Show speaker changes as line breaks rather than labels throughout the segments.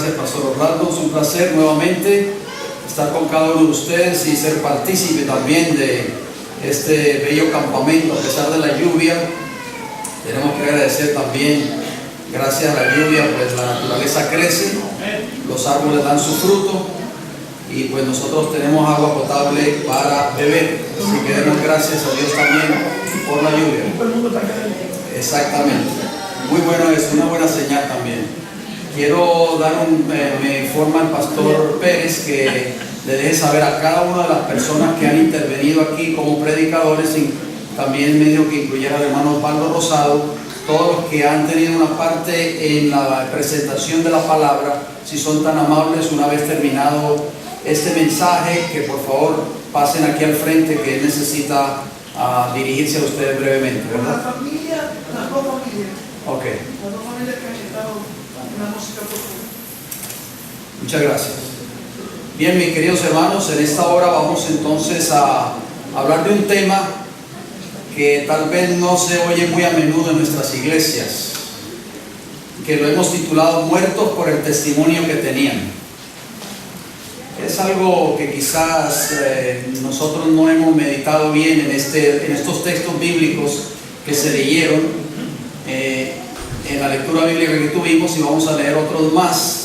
gracias, Pastor Orlando. Es un placer nuevamente estar con cada uno de ustedes y ser partícipe también de este bello campamento a pesar de la lluvia. Tenemos que agradecer también, gracias a la lluvia, pues la naturaleza crece, los árboles dan su fruto y pues nosotros tenemos agua potable para beber. Así que demos gracias a Dios también por la lluvia. Exactamente. Muy bueno, es una buena señal también. Quiero dar me informa el Pastor Pérez que le deje saber a cada una de las personas que han intervenido aquí como predicadores, y también medio que incluyera al hermano Osvaldo Rosado, todos los que han tenido una parte en la presentación de la palabra, si son tan amables, una vez terminado este mensaje, que por favor pasen aquí al frente, que él necesita dirigirse a ustedes brevemente, ¿verdad?
Las dos familias.
Ok.
Las dos familias que han estado en la música profunda.
Muchas gracias. Bien, mis queridos hermanos, en esta hora vamos entonces a hablar de un tema que tal vez no se oye muy a menudo en nuestras iglesias, que lo hemos titulado "Muertos por el testimonio que tenían". Es algo que quizás nosotros no hemos meditado bien en estos textos bíblicos que se leyeron en la lectura bíblica que tuvimos, y vamos a leer otros más.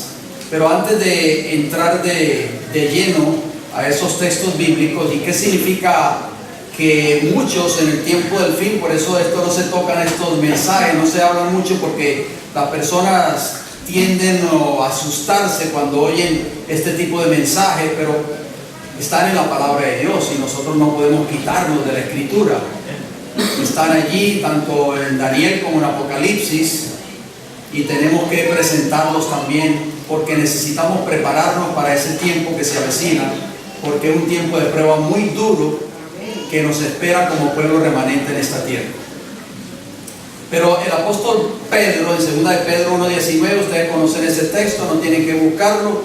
Pero antes de entrar de lleno a esos textos bíblicos y qué significa que muchos en el tiempo del fin, por eso esto no se tocan estos mensajes, no se hablan mucho, porque las personas tienden a asustarse cuando oyen este tipo de mensajes, pero están en la palabra de Dios y nosotros no podemos quitarnos de la Escritura. Están allí tanto en Daniel como en Apocalipsis, y tenemos que presentarlos también porque necesitamos prepararnos para ese tiempo que se avecina, porque es un tiempo de prueba muy duro que nos espera como pueblo remanente en esta tierra. Pero el apóstol Pedro, en 2 de Pedro 1:19, ustedes conocen ese texto, no tienen que buscarlo,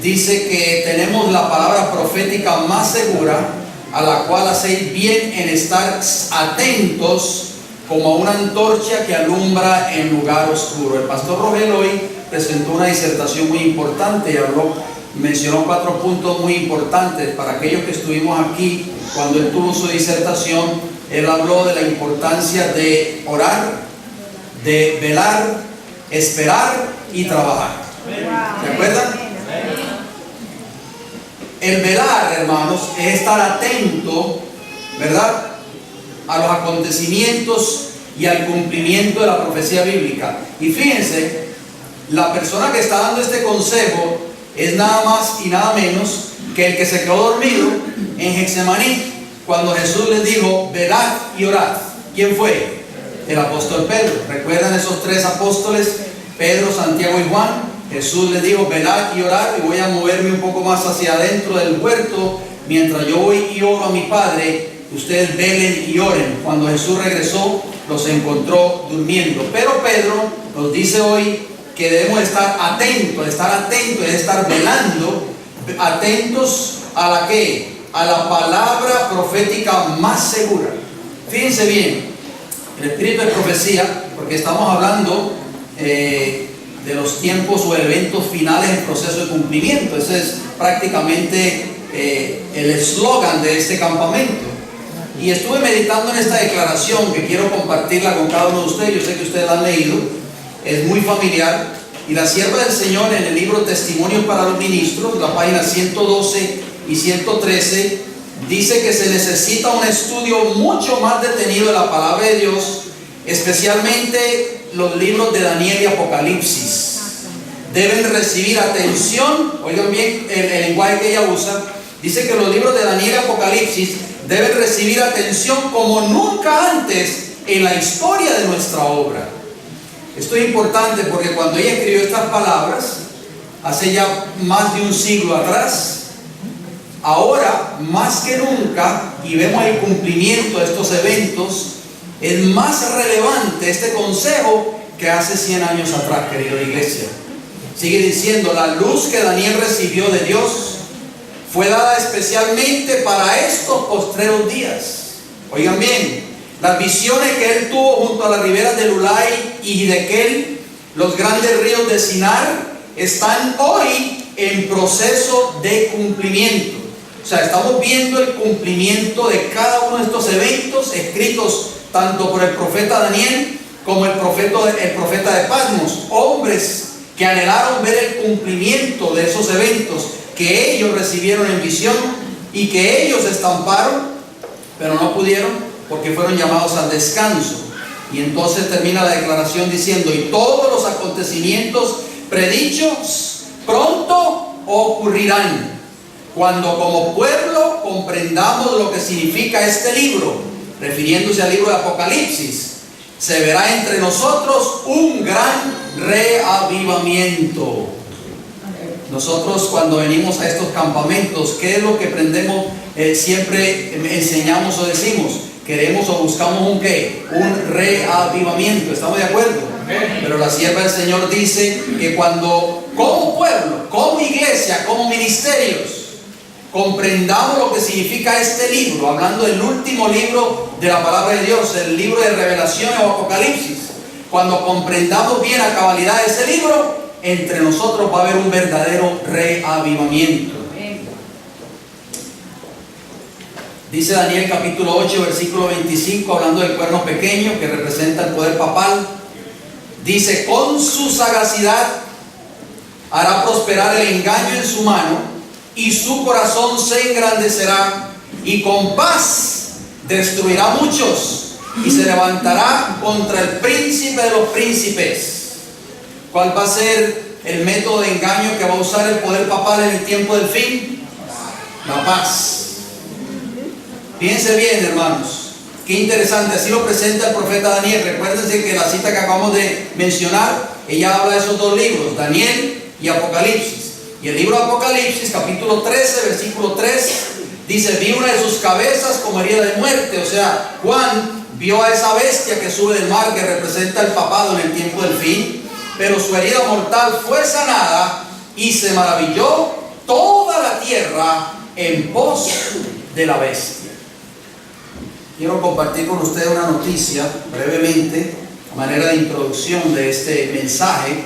dice que tenemos la palabra profética más segura, a la cual hacéis bien en estar atentos como una antorcha que alumbra en lugar oscuro. El pastor Rogel hoy presentó una disertación muy importante y mencionó 4 puntos muy importantes. Para aquellos que estuvimos aquí cuando él tuvo su disertación, él habló de la importancia de orar, de velar, esperar y trabajar. ¿Se acuerdan? El velar, hermanos, es estar atento, ¿verdad?, a los acontecimientos y al cumplimiento de la profecía bíblica. Y fíjense, la persona que está dando este consejo es nada más y nada menos que el que se quedó dormido en Getsemaní cuando Jesús les dijo: velad y orad. ¿Quién fue? El apóstol Pedro. ¿Recuerdan esos 3 apóstoles? Pedro, Santiago y Juan. Jesús les dijo: velad y orad, y voy a moverme un poco más hacia adentro del huerto. Mientras yo voy y oro a mi Padre, ustedes velen y oren. Cuando Jesús regresó, los encontró durmiendo. Pero Pedro nos dice hoy que debemos estar atentos es estar velando, atentos a la ¿qué? A la palabra profética más segura. Fíjense bien, el espíritu de profecía, porque estamos hablando de los tiempos o eventos finales en proceso de cumplimiento. Ese es prácticamente el eslogan de este campamento. Y estuve meditando en esta declaración que quiero compartirla con cada uno de ustedes. Yo sé que ustedes la han leído, es muy familiar. Y la sierva del Señor, en el libro Testimonios para los Ministros, la página 112 y 113, dice que se necesita un estudio mucho más detenido de la palabra de Dios, especialmente los libros de Daniel y Apocalipsis. Deben recibir atención. Oigan bien el lenguaje que ella usa. Dice que los libros de Daniel y Apocalipsis deben recibir atención como nunca antes en la historia de nuestra obra. Esto es importante porque cuando ella escribió estas palabras, hace ya más de un siglo atrás, ahora más que nunca, y vemos el cumplimiento de estos eventos, es más relevante este consejo que hace 100 años atrás, querida iglesia. Sigue diciendo: la luz que Daniel recibió de Dios fue dada especialmente para estos postreros días. Oigan bien, las visiones que él tuvo junto a las riberas del Ulai y Hiddekel, los grandes ríos de Sinar están hoy en proceso de cumplimiento. O sea, estamos viendo el cumplimiento de cada uno de estos eventos escritos tanto por el profeta Daniel como el profeta de Patmos. Hombres que anhelaron ver el cumplimiento de esos eventos que ellos recibieron en visión y que ellos estamparon, pero no pudieron porque fueron llamados al descanso. Y entonces termina la declaración diciendo: y todos los acontecimientos predichos pronto ocurrirán, cuando como pueblo comprendamos lo que significa este libro, refiriéndose al libro de Apocalipsis. Se verá entre nosotros un gran reavivamiento. Nosotros, cuando venimos a estos campamentos, ¿qué es lo que aprendemos? Siempre enseñamos o decimos: queremos o buscamos un ¿qué? Un reavivamiento. ¿Estamos de acuerdo? Pero la sierva del Señor dice que cuando, como pueblo, como iglesia, como ministerios, comprendamos lo que significa este libro, hablando del último libro de la palabra de Dios, el libro de Revelación o Apocalipsis. Cuando comprendamos bien a cabalidad este libro, entre nosotros va a haber un verdadero reavivamiento. Dice Daniel capítulo 8, versículo 25, hablando del cuerno pequeño que representa el poder papal. Dice: con su sagacidad hará prosperar el engaño en su mano, y su corazón se engrandecerá, y con paz destruirá a muchos, y se levantará contra el príncipe de los príncipes. ¿Cuál va a ser el método de engaño que va a usar el poder papal en el tiempo del fin? La paz. Piense bien, hermanos. Qué interesante, así lo presenta el profeta Daniel. Recuérdense que la cita que acabamos de mencionar, ella habla de esos dos libros, Daniel y Apocalipsis. Y el libro de Apocalipsis, capítulo 13, versículo 3, dice: vi una de sus cabezas como herida de muerte. O sea, Juan vio a esa bestia que sube del mar, que representa el papado en el tiempo del fin, pero su herida mortal fue sanada, y se maravilló toda la tierra en pos de la bestia. Quiero compartir con ustedes una noticia brevemente, a manera de introducción de este mensaje,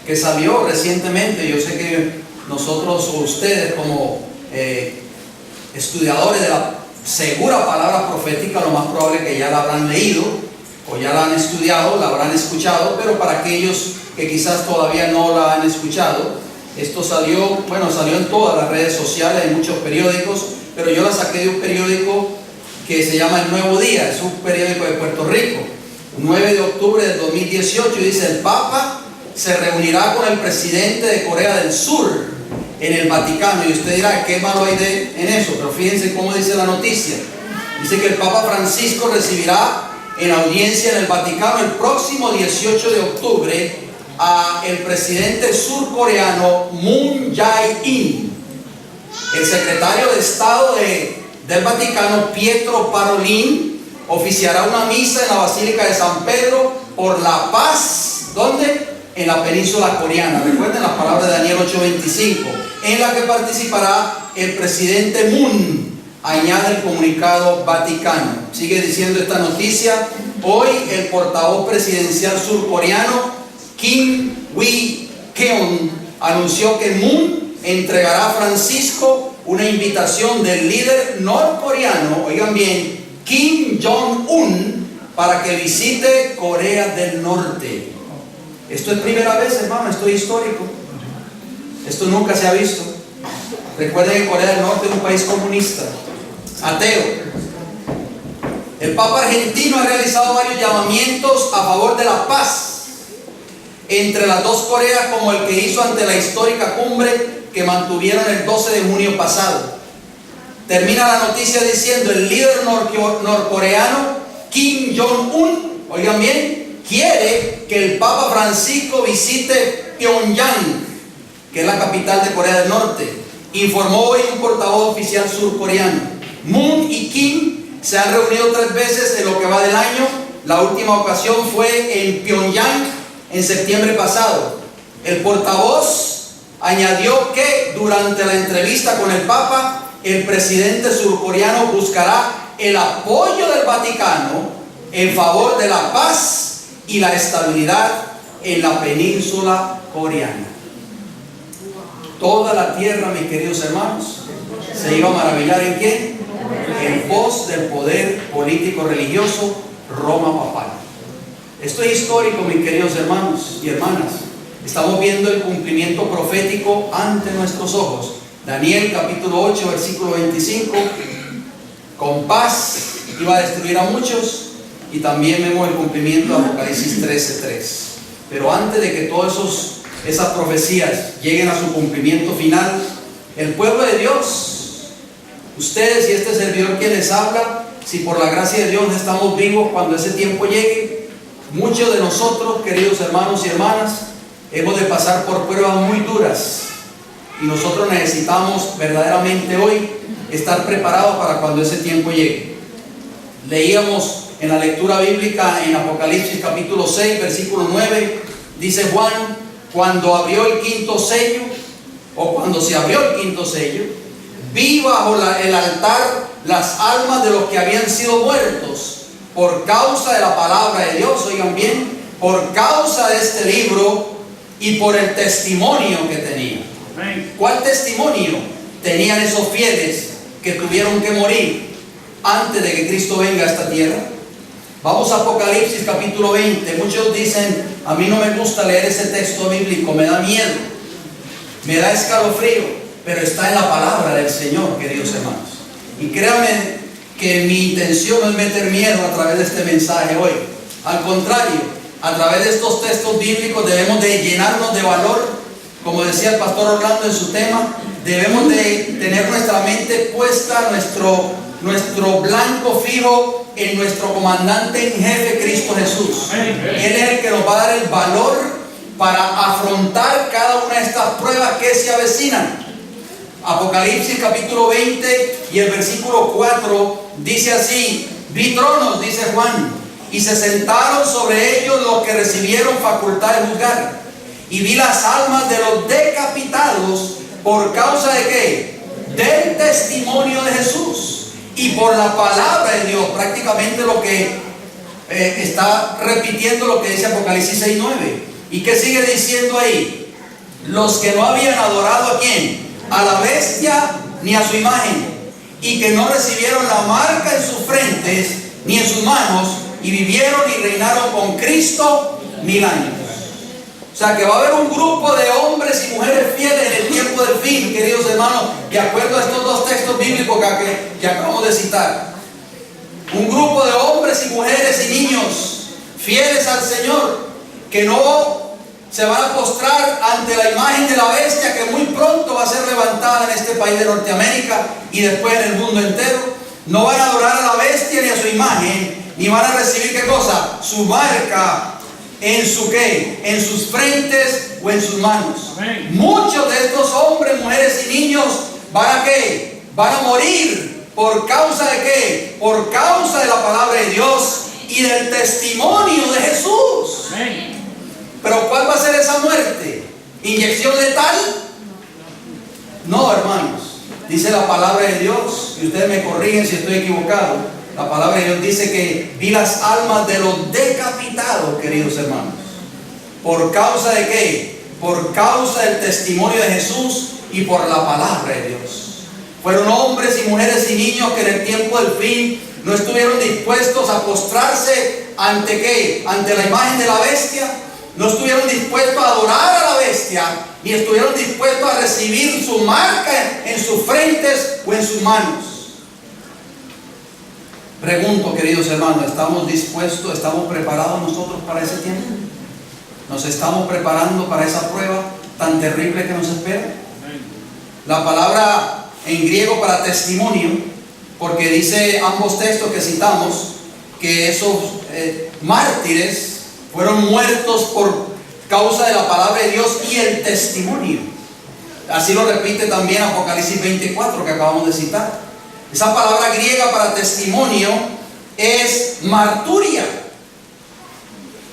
que salió recientemente. Yo sé que nosotros o ustedes, como estudiadores de la segura palabra profética, lo más probable que ya la habrán leído o ya la han estudiado, la habrán escuchado, pero para aquellos que quizás todavía no la han escuchado, esto salió en todas las redes sociales, en muchos periódicos, pero yo la saqué de un periódico que se llama El Nuevo Día. Es un periódico de Puerto Rico, 9 de octubre del 2018, y dice: el Papa se reunirá con el presidente de Corea del Sur en el Vaticano. Y usted dirá: ¿qué malo hay en eso? Pero fíjense cómo dice la noticia. Dice que el Papa Francisco recibirá en audiencia en el Vaticano el próximo 18 de octubre a el presidente surcoreano Moon Jae-in. El secretario de Estado del Vaticano, Pietro Parolin, oficiará una misa en la Basílica de San Pedro por la paz. ¿Dónde? En la península coreana. Recuerden las palabras de Daniel 8:25, en la que participará el presidente Moon, añade el comunicado vaticano. Sigue diciendo esta noticia: hoy el portavoz presidencial surcoreano Kim Wi-keon anunció que Moon entregará a Francisco una invitación del líder norcoreano, oigan bien, Kim Jong-un, para que visite Corea del Norte. Esto es primera vez, hermano, esto es histórico. Esto nunca se ha visto. Recuerden que Corea del Norte es un país comunista, ateo. El Papa argentino ha realizado varios llamamientos a favor de la paz entre las dos Coreas, como el que hizo ante la histórica cumbre que mantuvieron el 12 de junio pasado. Termina la noticia diciendo: el líder norcoreano Kim Jong-un, oigan bien, quiere que el Papa Francisco visite Pyongyang, que es la capital de Corea del Norte, informó hoy un portavoz oficial surcoreano. Moon y Kim se han reunido 3 veces en lo que va del año. La última ocasión fue en Pyongyang en septiembre pasado. El portavoz añadió que durante la entrevista con el Papa, el presidente surcoreano buscará el apoyo del Vaticano en favor de la paz y la estabilidad en la península coreana. Toda la tierra, mis queridos hermanos, se iba a maravillar ¿en quién? En pos del poder político religioso Roma papal. Esto es histórico, mis queridos hermanos y hermanas. Estamos viendo el cumplimiento profético ante nuestros ojos. Daniel capítulo 8 versículo 25. Con paz iba a destruir a muchos. Y también vemos el cumplimiento de Apocalipsis 13:3. Pero antes de que todas esas profecías lleguen a su cumplimiento final, el pueblo de Dios, ustedes y este servidor quien les habla, si por la gracia de Dios estamos vivos cuando ese tiempo llegue, muchos de nosotros, queridos hermanos y hermanas, hemos de pasar por pruebas muy duras. Y nosotros necesitamos verdaderamente hoy estar preparados para cuando ese tiempo llegue. Leíamos en la lectura bíblica en Apocalipsis capítulo 6 versículo 9, dice Juan, cuando abrió el quinto sello, o cuando se abrió el quinto sello, vi bajo el altar las almas de los que habían sido muertos por causa de la palabra de Dios, oigan bien, por causa de este libro y por el testimonio que tenía. ¿Cuál testimonio tenían esos fieles que tuvieron que morir antes de que Cristo venga a esta tierra? Vamos a Apocalipsis capítulo 20. Muchos dicen, a mí no me gusta leer ese texto bíblico, me da miedo, me da escalofrío, pero está en la palabra del Señor, queridos hermanos. Y créanme que mi intención no es meter miedo a través de este mensaje hoy. Al contrario, a través de estos textos bíblicos debemos de llenarnos de valor. Como decía el pastor Orlando en su tema, debemos de tener nuestra mente puesta, nuestro blanco fijo en nuestro comandante en jefe, Cristo Jesús. Él es el que nos va a dar el valor para afrontar cada una de estas pruebas que se avecinan. Apocalipsis capítulo 20 y el versículo 4 dice así: vi tronos, dice Juan, y se sentaron sobre ellos los que recibieron facultad de juzgar, y vi las almas de los decapitados por causa de ¿qué? Del testimonio de Jesús y por la palabra de Dios. Prácticamente lo que está repitiendo lo que dice Apocalipsis 6:9. ¿Y qué sigue diciendo ahí? Los que no habían adorado ¿a quién? A la bestia ni a su imagen, y que no recibieron la marca en sus frentes ni en sus manos, y vivieron y reinaron con Cristo 1000 años. O sea que va a haber un grupo de hombres y mujeres fieles en el tiempo del fin, queridos hermanos, de acuerdo a estos dos textos bíblicos que acabamos de citar. Un grupo de hombres y mujeres y niños fieles al Señor, que no se van a postrar ante la imagen de la bestia, que muy pronto va a ser levantada en este país de Norteamérica y después en el mundo entero. No van a adorar a la bestia ni a su imagen, ni van a recibir ¿qué cosa? Su marca en su ¿qué? En sus frentes o en sus manos. Amén. Muchos de estos hombres, mujeres y niños van a ¿qué? Van a morir por causa de ¿qué? Por causa de la palabra de Dios y del testimonio de Jesús. Amén. Pero ¿cuál va a ser esa muerte? ¿Inyección letal? No, hermanos. Dice la palabra de Dios, y ustedes me corrigen si estoy equivocado. La palabra de Dios dice que vi las almas de los decapitados, queridos hermanos. ¿Por causa de qué? Por causa del testimonio de Jesús y por la palabra de Dios. Fueron hombres y mujeres y niños que en el tiempo del fin no estuvieron dispuestos a postrarse ante ¿qué? Ante la imagen de la bestia. No estuvieron dispuestos a adorar a la bestia, ni estuvieron dispuestos a recibir su marca en sus frentes o en sus manos. Pregunto, queridos hermanos, ¿estamos dispuestos, estamos preparados nosotros para ese tiempo? ¿Nos estamos preparando para esa prueba tan terrible que nos espera? La palabra en griego para testimonio, porque dice ambos textos que citamos, que esos mártires fueron muertos por causa de la palabra de Dios y el testimonio. Así lo repite también Apocalipsis 24 que acabamos de citar. Esa palabra griega para testimonio es marturia.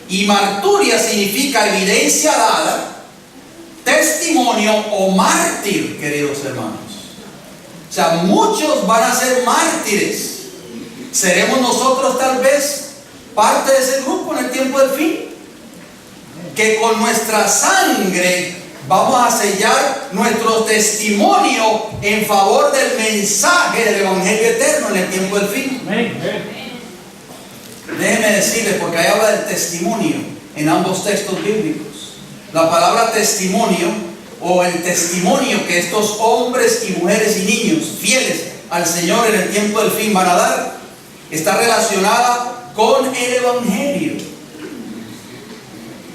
Y marturia significa evidencia dada, testimonio o mártir, queridos hermanos. O sea, muchos van a ser mártires. ¿Seremos nosotros tal vez parte de ese grupo en el tiempo del fin? que con nuestra sangre vamos a sellar nuestro testimonio en favor del mensaje del Evangelio eterno en el tiempo del fin. Déjenme decirles, porque ahí habla del testimonio en ambos textos bíblicos. La palabra testimonio, o el testimonio que estos hombres y mujeres y niños fieles al Señor en el tiempo del fin van a dar, está relacionada con el Evangelio.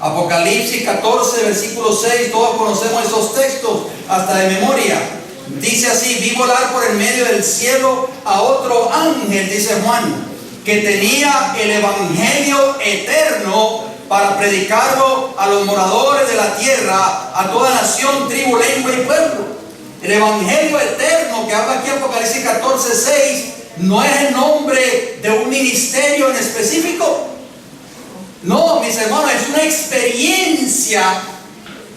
Apocalipsis 14, versículo 6, todos conocemos esos textos hasta de memoria. Dice así: vi volar por el medio del cielo a otro ángel, dice Juan, que tenía el Evangelio eterno para predicarlo a los moradores de la tierra, a toda nación, tribu, lengua y pueblo. El Evangelio eterno que habla aquí Apocalipsis 14, 6, no es el nombre de un ministerio en específico. No, mis hermanos, es una experiencia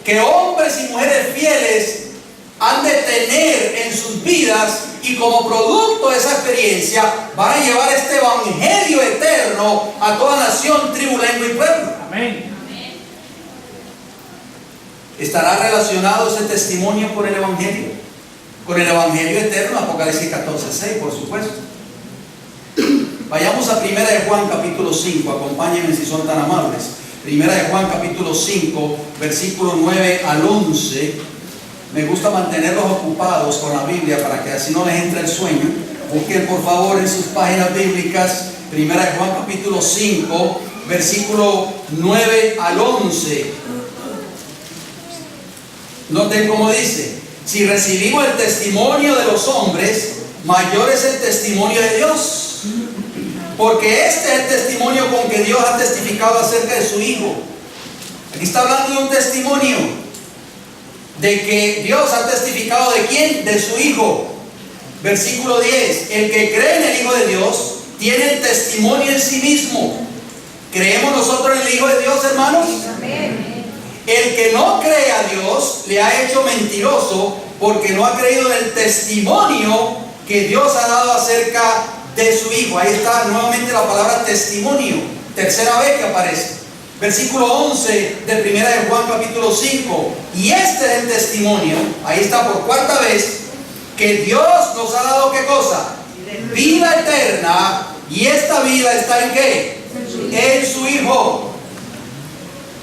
que hombres y mujeres fieles han de tener en sus vidas, y como producto de esa experiencia van a llevar este Evangelio eterno a toda nación, tribu, lengua y pueblo. Amén. ¿Estará relacionado ese testimonio con el Evangelio? Con el Evangelio eterno, Apocalipsis 14, 6, por supuesto. Vayamos a 1 de Juan capítulo 5, acompáñenme si son tan amables. 1 de Juan capítulo 5, versículo 9 al 11. Me gusta mantenerlos ocupados con la Biblia para que así no les entre el sueño. Busquen por favor en sus páginas bíblicas 1 de Juan capítulo 5, versículo 9 al 11. Noten cómo dice: si recibimos el testimonio de los hombres, mayor es el testimonio de Dios, porque este es el testimonio con que Dios ha testificado acerca de su Hijo. Aquí está hablando de un testimonio de que Dios ha testificado. ¿De quién? De su Hijo. Versículo 10: el que cree en el Hijo de Dios tiene el testimonio en sí mismo. ¿Creemos nosotros en el Hijo de Dios, hermanos? Amén. El que no cree a Dios le ha hecho mentiroso, porque no ha creído en el testimonio que Dios ha dado acerca de su Hijo. Ahí está nuevamente la palabra testimonio, tercera vez que aparece. Versículo 11 de 1 de Juan capítulo 5. Y este es el testimonio, ahí está por cuarta vez, que Dios nos ha dado ¿qué cosa? Vida eterna. Y esta vida está ¿en qué? En su Hijo.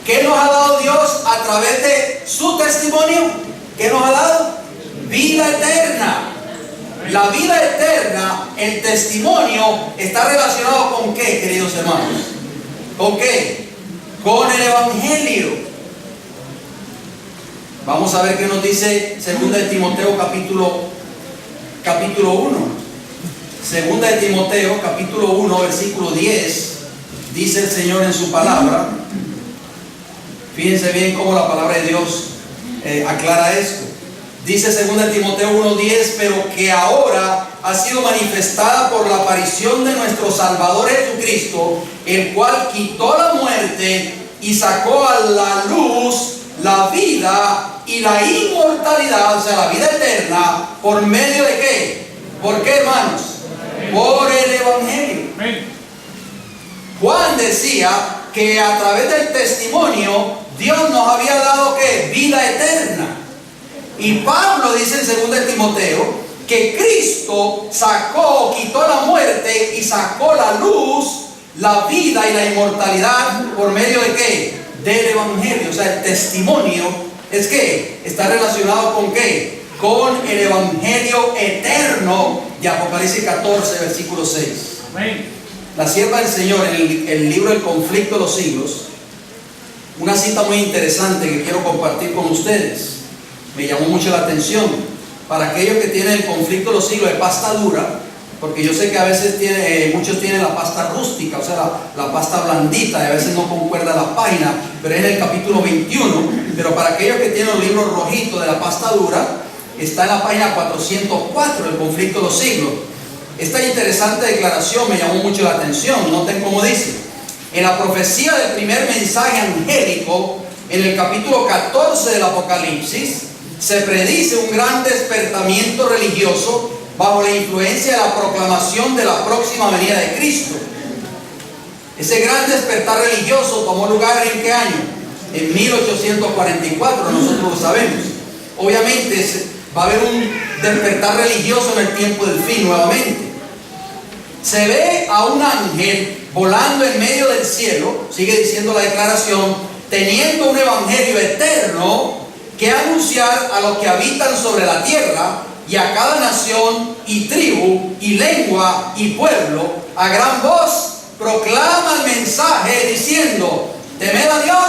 ¿Qué nos ha dado Dios a través de su testimonio? ¿Qué nos ha dado? Vida eterna. La vida eterna, el testimonio, está relacionado ¿con qué, queridos hermanos? ¿Con qué? Con el Evangelio. Vamos a ver qué nos dice 2 de Timoteo capítulo 1. 2 de Timoteo capítulo 1, versículo 10. Dice el Señor en su palabra. Fíjense bien cómo la palabra de Dios aclara esto. Dice 2 de Timoteo 1:10: pero que ahora ha sido manifestada por la aparición de nuestro Salvador Jesucristo, el cual quitó la muerte y sacó a la luz la vida y la inmortalidad, o sea, la vida eterna, ¿por medio de qué? ¿Por qué, hermanos? Por el Evangelio. Juan decía que a través del testimonio Dios nos había dado ¿qué? Vida eterna. Y Pablo dice en 2 de Timoteo que Cristo quitó la muerte y sacó la luz, la vida y la inmortalidad, ¿por medio de qué? Del Evangelio. O sea, el testimonio es que está relacionado ¿con qué? Con el Evangelio eterno de Apocalipsis 14, versículo 6. Amén. La sierva del Señor, en el libro El conflicto de los siglos, una cita muy interesante que quiero compartir con ustedes. Me llamó mucho la atención. Para aquellos que tienen el conflicto de los siglos de pasta dura, porque yo sé que a veces muchos tienen la pasta rústica, o sea, la pasta blandita, y a veces no concuerda la página, pero es en el capítulo 21. Pero para aquellos que tienen los libros rojitos de la pasta dura, está en la página 404, el conflicto de los siglos. Esta interesante declaración me llamó mucho la atención. Noten cómo dice: en la profecía del primer mensaje angélico, en el capítulo 14 del Apocalipsis, se predice un gran despertamiento religioso bajo la influencia de la proclamación de la próxima venida de Cristo. Ese gran despertar religioso tomó lugar ¿en qué año? en 1844, nosotros lo sabemos. Obviamente va a haber un despertar religioso en el tiempo del fin nuevamente. Se ve a un ángel volando en medio del cielo, sigue diciendo la declaración, teniendo un evangelio eterno que anunciar a los que habitan sobre la tierra y a cada nación y tribu y lengua y pueblo, a gran voz proclama el mensaje diciendo, temed a Dios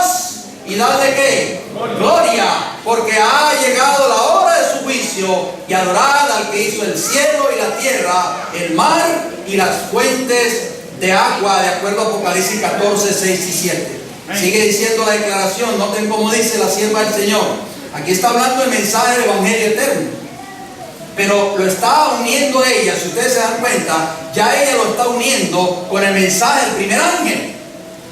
y dadle ¿qué? Gloria, porque ha llegado la hora de su juicio, y adorad al que hizo el cielo y la tierra, el mar y las fuentes de agua, de acuerdo a Apocalipsis 14, 6 y 7. Sigue diciendo la declaración, noten cómo dice la sierva del Señor. Aquí está hablando el mensaje del evangelio eterno, pero lo está uniendo ella, si ustedes se dan cuenta, ya ella lo está uniendo con el mensaje del primer ángel,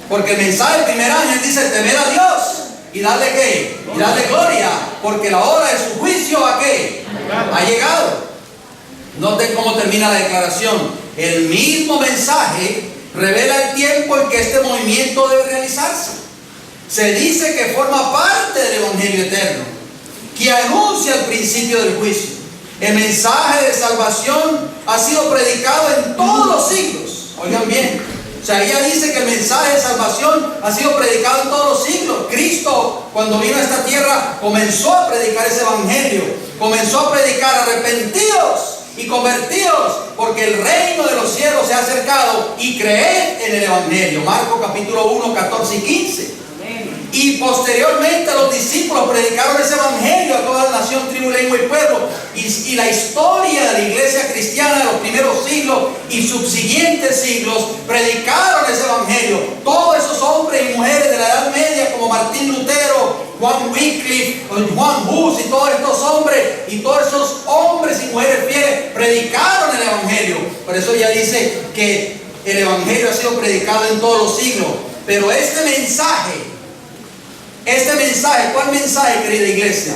porque el mensaje del primer ángel dice, temed a Dios y darle ¿qué? Y darle gloria, porque la hora de su juicio ¿a qué? Ha llegado. Noten cómo termina la declaración. El mismo mensaje revela el tiempo en que este movimiento debe realizarse. Se dice que forma parte del evangelio eterno, que anuncia el principio del juicio. El mensaje de salvación ha sido predicado en todos los siglos. Oigan bien. O sea, ella dice que el mensaje de salvación ha sido predicado en todos los siglos. Cristo, cuando vino a esta tierra, comenzó a predicar ese evangelio. Comenzó a predicar, arrepentidos y convertidos, porque el reino de los cielos se ha acercado, y creed en el evangelio. Marcos capítulo 1, 14 y 15. Y posteriormente los discípulos predicaron ese evangelio a toda la nación, tribu, lengua y pueblo. Y la historia de la iglesia cristiana de los primeros siglos y subsiguientes siglos predicaron ese evangelio. Todos esos hombres y mujeres de la Edad Media, como Martín Lutero, Juan Wycliffe, Juan Hus, y todos estos hombres y todos esos hombres y mujeres fieles predicaron el evangelio. Por eso ella dice que el evangelio ha sido predicado en todos los siglos. Pero este mensaje, ¿cuál mensaje, querida iglesia?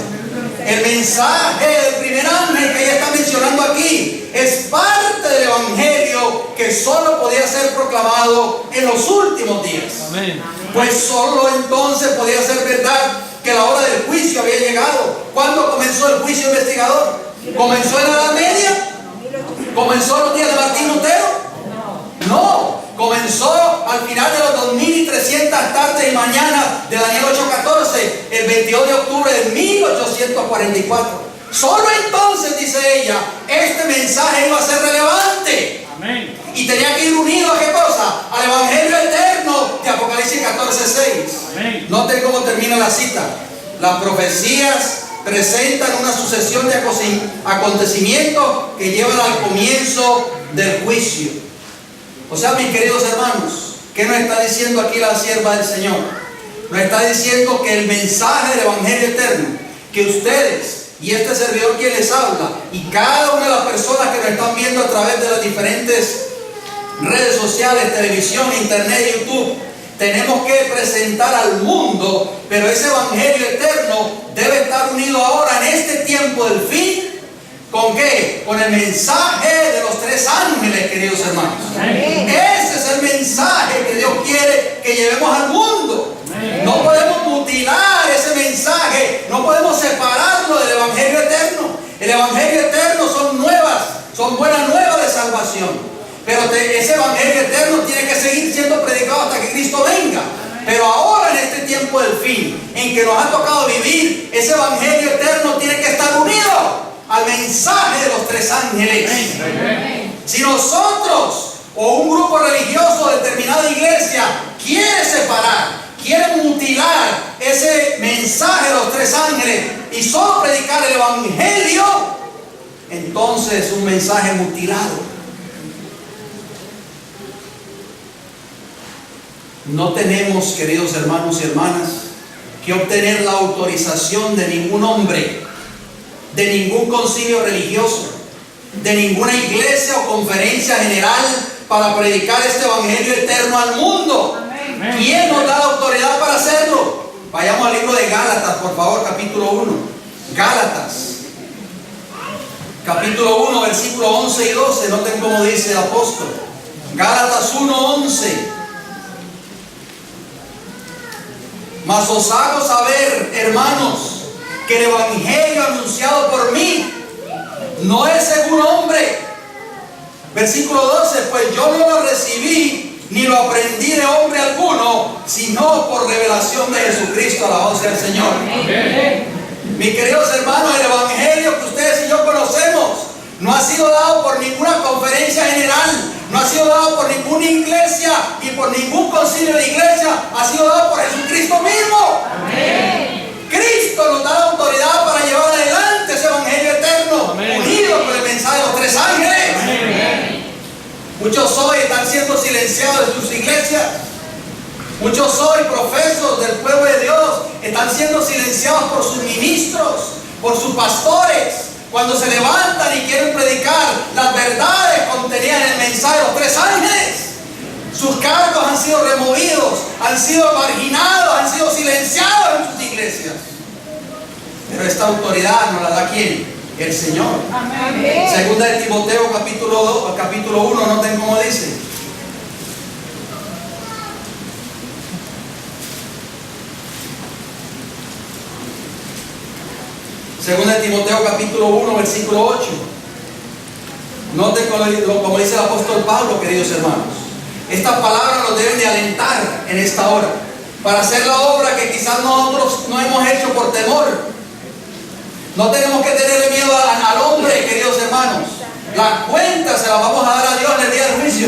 El mensaje del primer ángel que ella está mencionando aquí es parte del evangelio que solo podía ser proclamado en los últimos días. Amén. Pues solo entonces podía ser verdad que la hora del juicio había llegado. ¿Cuándo comenzó el juicio investigador? ¿Comenzó en la Edad Media? ¿Comenzó en los días de Martín Lutero? No. Comenzó al final de los 2300 tardes y mañanas de Daniel 8:14, el 22 de octubre de 1844. Solo entonces, dice ella, este mensaje iba a ser relevante. Amén. Y tenía que ir unido ¿a qué cosa? Al evangelio eterno de Apocalipsis 14:6. Amén. Noten cómo termina la cita. Las profecías presentan una sucesión de acontecimientos que llevan al comienzo del juicio. O sea, mis queridos hermanos, ¿qué nos está diciendo aquí la sierva del Señor? Nos está diciendo que el mensaje del evangelio eterno, que ustedes y este servidor quien les habla, y cada una de las personas que nos están viendo a través de las diferentes redes sociales, televisión, internet, YouTube, tenemos que presentar al mundo. Pero ese evangelio eterno debe estar unido ahora en este tiempo del fin. ¿Con qué? Con el mensaje de los tres ángeles, queridos hermanos. Amén. Ese es el mensaje que Dios quiere que llevemos al mundo. Amén. No podemos mutilar ese mensaje, no podemos separarlo del evangelio eterno. El evangelio eterno son buenas nuevas de salvación. Pero ese evangelio eterno tiene que seguir siendo predicado hasta que Cristo venga. Pero ahora, en este tiempo del fin, en que nos ha tocado vivir, ese evangelio eterno tiene que estar unido al mensaje de los tres ángeles. Amén. Si nosotros o un grupo religioso de determinada iglesia quiere separar, quiere mutilar ese mensaje de los tres ángeles y solo predicar el evangelio, entonces es un mensaje mutilado. No tenemos, queridos hermanos y hermanas, que obtener la autorización de ningún hombre, de ningún concilio religioso, de ninguna iglesia o conferencia general para predicar este evangelio eterno al mundo. Amén. ¿Quién nos da la autoridad para hacerlo? Vayamos al libro de Gálatas, por favor, capítulo 1. Gálatas, capítulo 1, versículo 11 y 12. Noten cómo dice el apóstol. Gálatas 1, 11. Mas os hago saber, hermanos, que el evangelio anunciado por mí no es según hombre. Versículo 12, pues yo no lo recibí ni lo aprendí de hombre alguno, sino por revelación de Jesucristo. Alabado sea el Señor. Amén. Mis queridos hermanos, el evangelio que ustedes y yo conocemos no ha sido dado por ninguna conferencia general, no ha sido dado por ninguna iglesia y por ningún concilio de iglesia, ha sido dado por Jesucristo mismo. Amén. Cristo nos da la autoridad para llevar adelante ese evangelio eterno. Amén. Unido con el mensaje de los tres ángeles. Amén. Muchos hoy están siendo silenciados en sus iglesias. Muchos hoy profesos del pueblo de Dios están siendo silenciados por sus ministros, por sus pastores, cuando se levantan y quieren predicar las verdades contenidas en el mensaje de los tres ángeles. Sus cargos han sido removidos, han sido marginados, han sido silenciados en sus iglesias. Pero esta autoridad nos la da ¿quién? El Señor. Amén. Segunda de Timoteo capítulo 1, noten cómo dice. Segunda de Timoteo capítulo 1, versículo 8. Noten como dice el apóstol Pablo, queridos hermanos. Estas palabras nos deben de alentar en esta hora para hacer la obra que quizás nosotros no hemos hecho por temor. No tenemos que tenerle miedo al hombre, queridos hermanos. La cuenta se la vamos a dar a Dios en el día del juicio.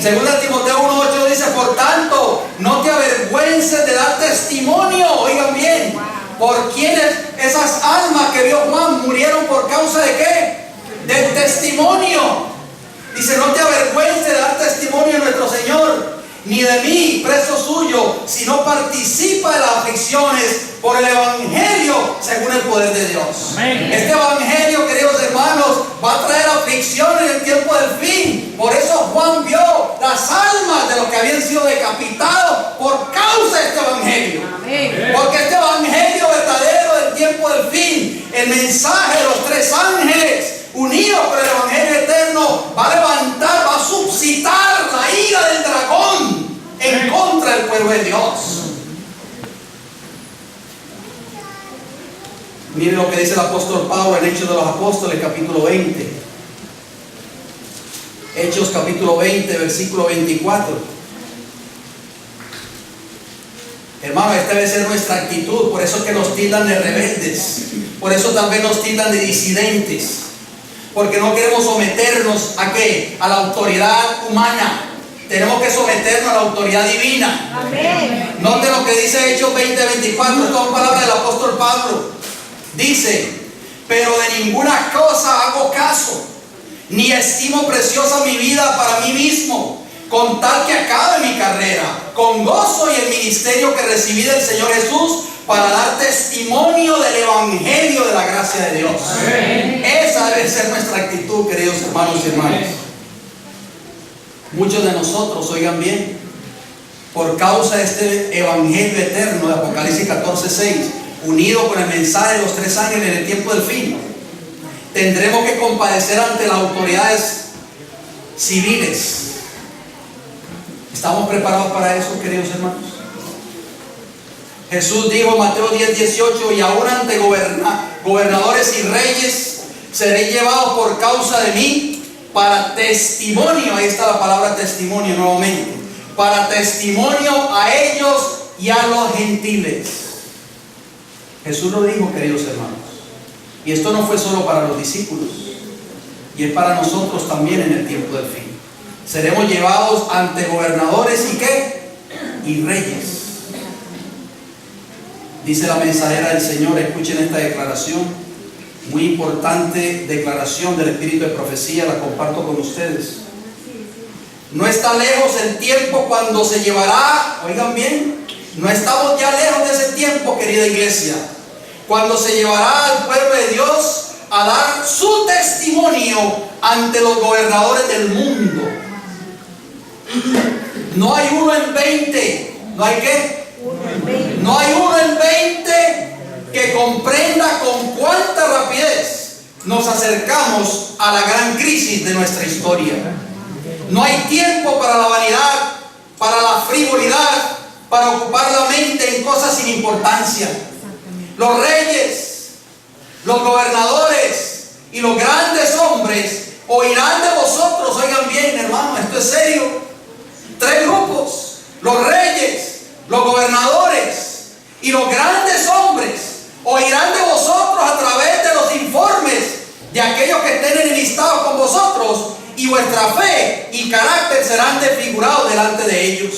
Segunda de Timoteo 1:8 dice, por tanto, no te avergüences de dar testimonio, oigan bien, por quienes esas almas que vio Juan murieron por causa de ¿qué? Del testimonio. Dice, no te avergüences de dar testimonio de nuestro Señor, ni de mí, preso suyo, sino participa de las aflicciones por el evangelio según el poder de Dios. Amén. Este evangelio, queridos hermanos, va a traer aflicción en el tiempo del fin. Por eso Juan vio las almas de los que habían sido decapitados por causa de este evangelio. Amén. Porque este evangelio verdadero del tiempo del fin, el mensaje de los tres ángeles, unidos por el evangelio eterno, va a levantar, va a suscitar la ira del dragón en contra del pueblo de Dios. Miren lo que dice el apóstol Pablo en Hechos de los Apóstoles capítulo 20. Hechos capítulo 20 versículo 24. Hermano, esta debe ser nuestra actitud. Por eso es que nos tildan de rebeldes, por eso tal vez nos tildan de disidentes, porque no queremos someternos ¿a qué? A la autoridad humana. Tenemos que someternos a la autoridad divina. Amén. Noten lo que dice Hechos 20:24. Esto es palabra del apóstol Pablo. Dice, pero de ninguna cosa hago caso, ni estimo preciosa mi vida para mí mismo, con tal que acabe mi carrera, con gozo y el ministerio que recibí del Señor Jesús, para dar testimonio del evangelio de la gracia de Dios. Amén. Esa debe ser nuestra actitud, queridos hermanos y hermanas. Muchos de nosotros, oigan bien, por causa de este evangelio eterno de Apocalipsis 14:6, unido con el mensaje de los tres ángeles en el tiempo del fin, tendremos que compadecer ante las autoridades civiles. ¿Estamos preparados para eso, queridos hermanos? Jesús dijo en Mateo 10:18, y aún ante gobernadores y reyes seré llevado por causa de mí para testimonio. Ahí está la palabra testimonio nuevamente. Para testimonio a ellos y a los gentiles. Jesús lo dijo, queridos hermanos. Y esto no fue solo para los discípulos, y es para nosotros también en el tiempo del fin. Seremos llevados ante gobernadores y ¿qué? Y reyes. Dice la mensajera del Señor, escuchen esta declaración, muy importante declaración del espíritu de profecía, la comparto con ustedes. No está lejos el tiempo cuando se llevará, oigan bien, no estamos ya lejos de ese tiempo, querida iglesia, cuando se llevará al pueblo de Dios a dar su testimonio ante los gobernadores del mundo. No hay uno en 20, ¿no hay qué? No hay uno en 20 que comprenda con cuánta rapidez nos acercamos a la gran crisis de nuestra historia. No hay tiempo para la vanidad, para la frivolidad, para ocupar la mente en cosas sin importancia. Los reyes, los gobernadores y los grandes hombres oirán de vosotros. Oigan bien, hermano, esto es serio. 3 grupos: los reyes, los gobernadores y los grandes hombres oirán de vosotros a través de los informes de aquellos que estén enemistados con vosotros, y vuestra fe y carácter serán desfigurados delante de ellos.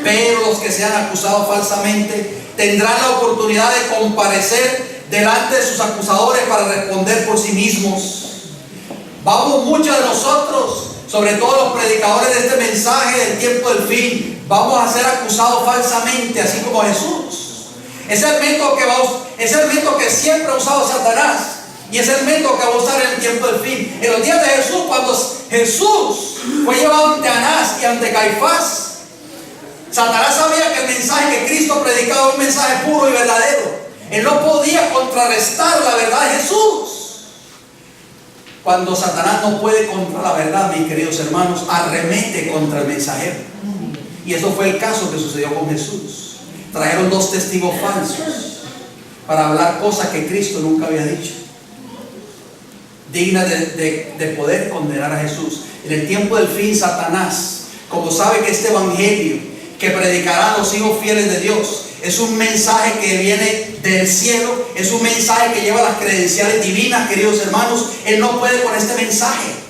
Pero los que sean acusados falsamente tendrán la oportunidad de comparecer delante de sus acusadores para responder por sí mismos. Vamos, muchos de nosotros, sobre todo los predicadores de este mensaje del tiempo del fin, vamos a ser acusados falsamente, así como Jesús. Es el método que siempre ha usado Satanás, y es el método que va a usar en el tiempo del fin. En los días de Jesús, cuando Jesús fue llevado ante Anás y ante Caifás, Satanás sabía que el mensaje que Cristo predicaba era un mensaje puro y verdadero. Él no podía contrarrestar la verdad de Jesús. Cuando Satanás no puede contra la verdad, mis queridos hermanos, arremete contra el mensajero. Y eso fue el caso que sucedió con Jesús. Trajeron 2 testigos falsos para hablar cosas que Cristo nunca había dicho, dignas de poder condenar a Jesús. En el tiempo del fin, Satanás, como sabe que este evangelio que predicarán los hijos fieles de Dios es un mensaje que viene del cielo, es un mensaje que lleva las credenciales divinas, queridos hermanos, él no puede con este mensaje.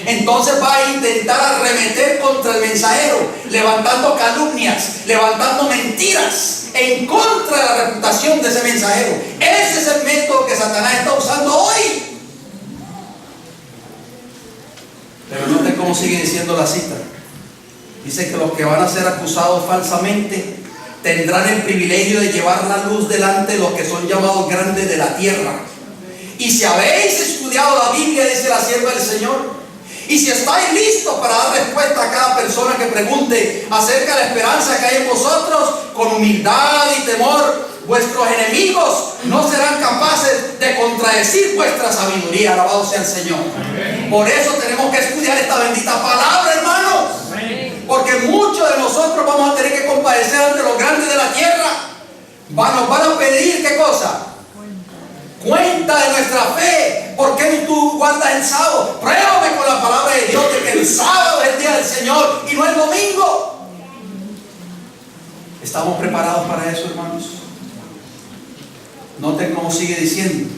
Entonces va a intentar arremeter contra el mensajero, levantando calumnias, levantando mentiras en contra de la reputación de ese mensajero. Ese es el método que Satanás está usando hoy. Pero noten cómo sigue diciendo la cita. Dice que los que van a ser acusados falsamente tendrán el privilegio de llevar la luz delante de los que son llamados grandes de la tierra. Y si habéis estudiado la Biblia, dice la sierva del Señor, y si estáis listos para dar respuesta a cada persona que pregunte acerca de la esperanza que hay en vosotros, con humildad y temor, vuestros enemigos no serán capaces de contradecir vuestra sabiduría. Alabado sea el Señor. Amén. Por eso tenemos que estudiar esta bendita palabra, hermanos. Amén. Porque muchos de nosotros vamos a tener que compadecer ante los grandes de la tierra. Nos van a pedir, ¿qué cosa? Cuenta de nuestra fe. ¿Por qué tú guardas el sábado? Pruébame con la palabra de Dios de que el sábado es el día del Señor y no el domingo. ¿Estamos preparados para eso, hermanos? Noten cómo sigue diciendo: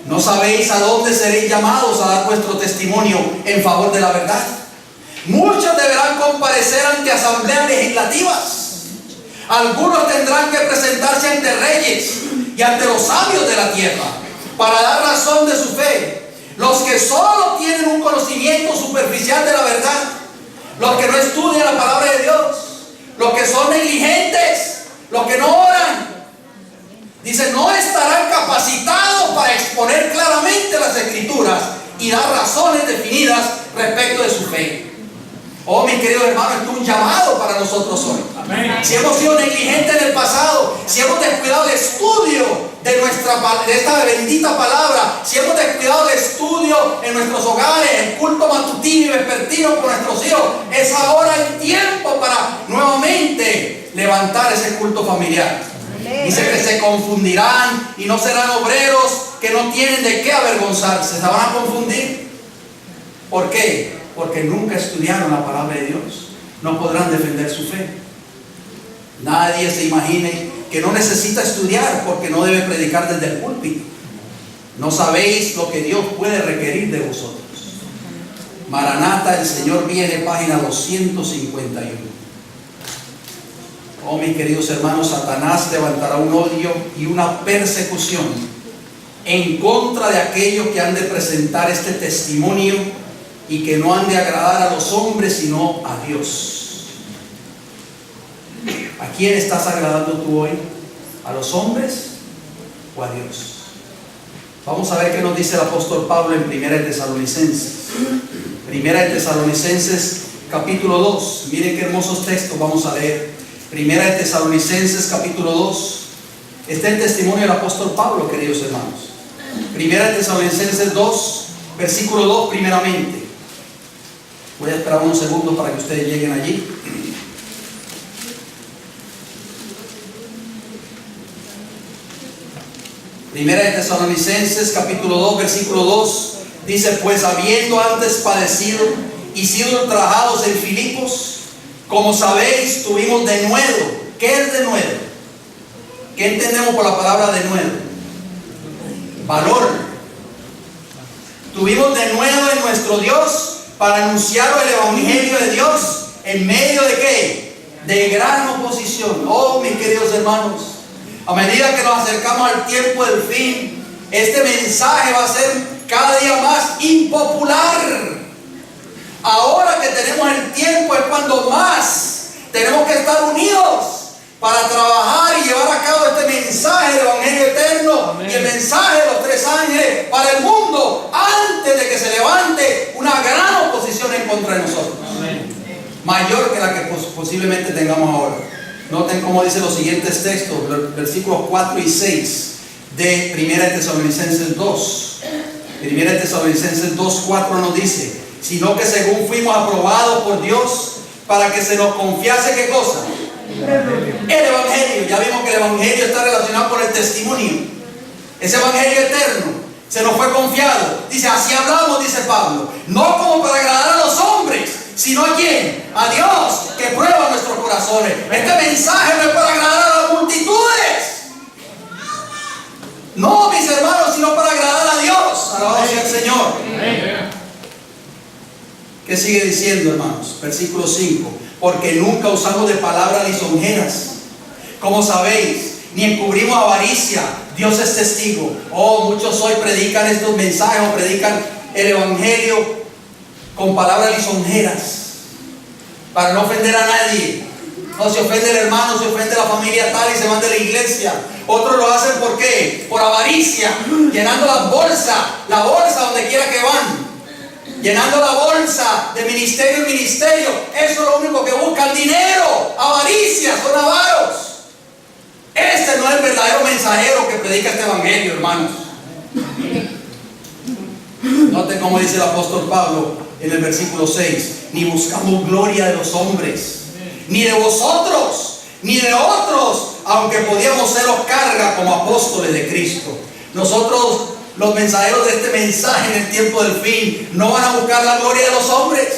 ¿no sabéis a dónde seréis llamados a dar vuestro testimonio en favor de la verdad? Muchos deberán comparecer ante asambleas legislativas. Algunos tendrán que presentarse ante reyes y ante los sabios de la tierra para dar razón de su fe. Los que solo tienen un conocimiento superficial de la verdad, los que no estudian la palabra de Dios, los que son negligentes, los que no oran, dice, no estarán capacitados para exponer claramente las Escrituras y dar razones definidas respecto de su fe. Oh, mis queridos hermanos, esto es un llamado para nosotros hoy. Amén. Si hemos sido negligentes en el pasado, si hemos descuidado el estudio de esta bendita palabra, si hemos descuidado el estudio en nuestros hogares, el culto matutino y vespertino con nuestros hijos, es ahora el tiempo para nuevamente levantar ese culto familiar. Dice que se confundirán y no serán obreros que no tienen de qué avergonzarse. Se van a confundir. ¿Por qué? Porque nunca estudiaron la palabra de Dios. No podrán defender su fe. Nadie se imagine que no necesita estudiar porque no debe predicar desde el púlpito. No sabéis lo que Dios puede requerir de vosotros. Maranata, el Señor viene, página 251. Oh, mis queridos hermanos, Satanás levantará un odio y una persecución en contra de aquellos que han de presentar este testimonio y que no han de agradar a los hombres sino a Dios. ¿A quién estás agradando tú hoy? ¿A los hombres o a Dios? Vamos a ver qué nos dice el apóstol Pablo en 1 Tesalonicenses. 1 Tesalonicenses capítulo 2. Miren qué hermosos textos vamos a leer. 1 Tesalonicenses capítulo 2. Este es el testimonio del apóstol Pablo, queridos hermanos. 1 Tesalonicenses 2, versículo 2 primeramente. Voy a esperar unos segundos para que ustedes lleguen allí. Primera de Tesalonicenses capítulo 2 versículo 2 dice: pues habiendo antes padecido y sido ultrajados en Filipos, como sabéis, tuvimos denuedo. ¿Qué es denuedo? ¿Qué entendemos por la palabra denuedo? Valor. Tuvimos denuedo en nuestro Dios para anunciar el evangelio de Dios en medio de ¿qué? De gran oposición. Oh, mis queridos hermanos, a medida que nos acercamos al tiempo del fin, este mensaje va a ser cada día más impopular. Ahora que tenemos el tiempo es cuando más tenemos que estar unidos para trabajar y llevar a cabo este mensaje del evangelio eterno. Amén. Y el mensaje de los 3 ángeles para el mundo antes de que se levante una gran oposición en contra de nosotros. Amén. Mayor que la que posiblemente tengamos ahora. Noten cómo dice los siguientes textos, versículos 4 y 6 de 1 Tesalonicenses 2. 1 Tesalonicenses 2:4 nos dice: sino que según fuimos aprobados por Dios para que se nos confiase, ¿qué cosa? El evangelio. Ya vimos que el evangelio está relacionado con el testimonio. Ese evangelio eterno se nos fue confiado. Dice, así hablamos, dice Pablo, no como para agradar a los hombres, sino ¿a quién? A Dios, que prueba nuestros corazones. Este mensaje no es para agradar a las multitudes, no, mis hermanos, sino para agradar a Dios. Alabado sea el Señor. ¿Qué sigue diciendo, hermanos? Versículo 5: porque nunca usamos de palabras lisonjeras, como sabéis, ni encubrimos avaricia. Dios es testigo. Oh, muchos hoy predican estos mensajes o predican el evangelio con palabras lisonjeras para no ofender a nadie. No, se ofende el hermano, se ofende la familia tal y se van de la iglesia. Otros lo hacen ¿por qué? Por avaricia, llenando la bolsa donde quiera que van. Llenando la bolsa de ministerio en ministerio. Eso es lo único que buscan: dinero, avaricia, son avaros. Este no es el verdadero mensajero que predica este evangelio, hermanos. Noten cómo dice el apóstol Pablo en el versículo 6: ni buscamos gloria de los hombres, ni de vosotros, ni de otros, aunque podíamos seros carga como apóstoles de Cristo. Nosotros, los mensajeros de este mensaje en el tiempo del fin, no van a buscar la gloria de los hombres,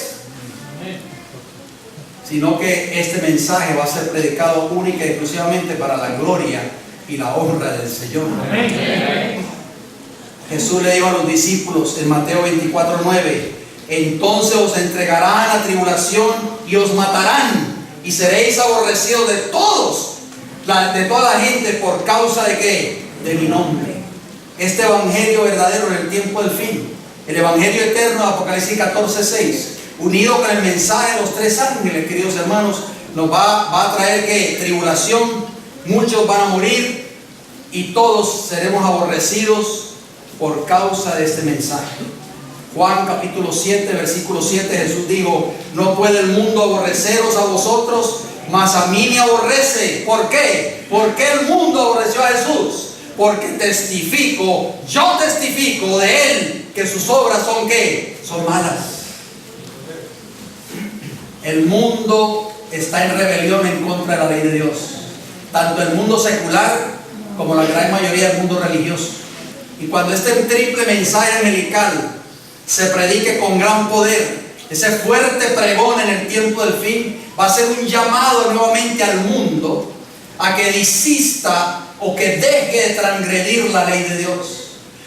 sino que este mensaje va a ser predicado única y exclusivamente para la gloria y la honra del Señor. Amén. Jesús le dijo a los discípulos en Mateo 24:9: entonces os entregarán a tribulación y os matarán, y seréis aborrecidos de toda la gente por causa de ¿qué? De mi nombre. Este evangelio verdadero en el tiempo del fin, el evangelio eterno de Apocalipsis 14:6, unido con el mensaje de los 3 ángeles, queridos hermanos, nos va a traer ¿qué? Tribulación. Muchos van a morir y todos seremos aborrecidos por causa de este mensaje. Juan capítulo 7 versículo 7, Jesús dijo: no puede el mundo aborreceros a vosotros, mas a mí me aborrece. ¿Por qué? ¿Por qué el mundo aborreció a Jesús? Porque yo testifico de Él que sus obras son ¿qué? Son malas. El mundo está en rebelión en contra de la ley de Dios, tanto el mundo secular como la gran mayoría del mundo religioso. Y cuando este triple mensaje angelical se predique con gran poder, ese fuerte pregón en el tiempo del fin va a ser un llamado nuevamente al mundo a que desista o que deje de transgredir la ley de Dios.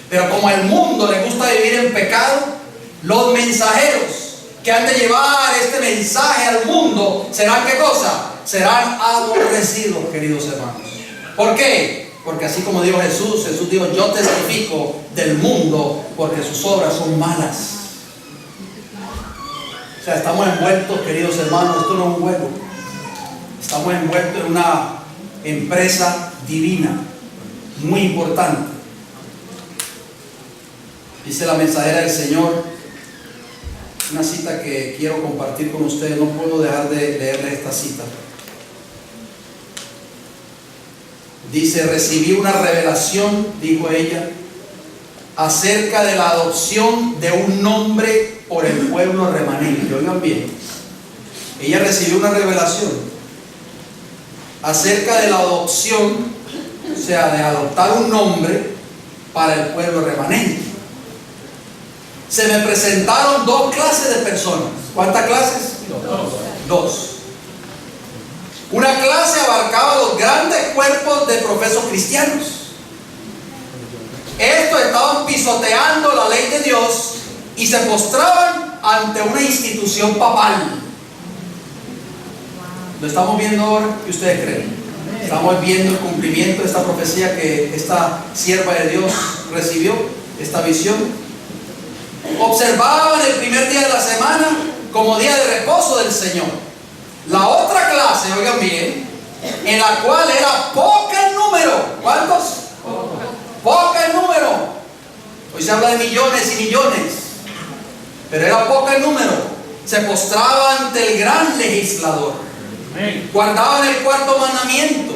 Pero como al mundo le gusta vivir en pecado, los mensajeros que han de llevar este mensaje al mundo serán ¿qué cosa? Serán aborrecidos, queridos hermanos. ¿Por qué? Porque así como dijo Jesús dijo: yo testifico del mundo porque sus obras son malas. O sea, estamos envueltos, queridos hermanos, esto no es un juego. Estamos envueltos en una empresa divina, muy importante. Dice la mensajera del Señor, una cita que quiero compartir con ustedes, no puedo dejar de leerles esta cita. Dice: recibí una revelación, dijo ella, acerca de la adopción de un nombre por el pueblo remanente. Oigan bien, ella recibió una revelación acerca de la adopción, o sea, de adoptar un nombre para el pueblo remanente. Se me presentaron dos clases de personas. ¿Cuántas clases? Dos. Una clase abarcaba los grandes cuerpos de profesos cristianos. Estos estaban pisoteando la ley de Dios y se postraban ante una institución papal. ¿Lo estamos viendo ahora? ¿Qué ustedes creen? Estamos viendo el cumplimiento de esta profecía que esta sierva de Dios recibió, esta visión. Observaban el primer día de la semana como día de reposo del Señor. La otra clase, oigan bien, en la cual era poca en número. ¿Cuántos? Poca en número. Hoy se habla de millones y millones, pero era poca en número. Se postraba ante el gran legislador. Guardaban el cuarto mandamiento.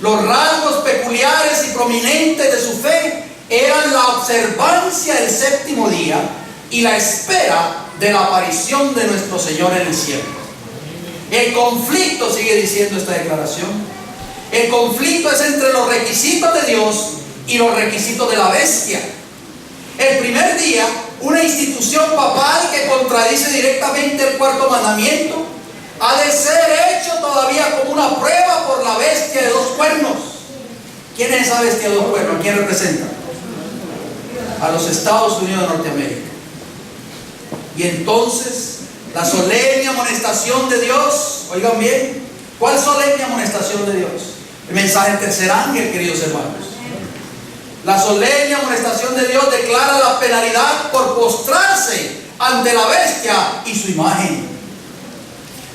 Los rasgos peculiares y prominentes de su fe eran la observancia del séptimo día y la espera de la aparición de nuestro Señor en el cielo. El conflicto, sigue diciendo esta declaración, el conflicto es entre los requisitos de Dios y los requisitos de la bestia. El primer día, una institución papal que contradice directamente el cuarto mandamiento ha de ser hecho todavía como una prueba por la bestia de dos cuernos. ¿Quién es esa bestia de dos cuernos? ¿Quién representa? A los Estados Unidos de Norteamérica. Y entonces, la solemne amonestación de Dios, oigan bien, ¿cuál solemne amonestación de Dios? El mensaje del tercer ángel, queridos hermanos. La solemne amonestación de Dios declara la penalidad por postrarse ante la bestia y su imagen.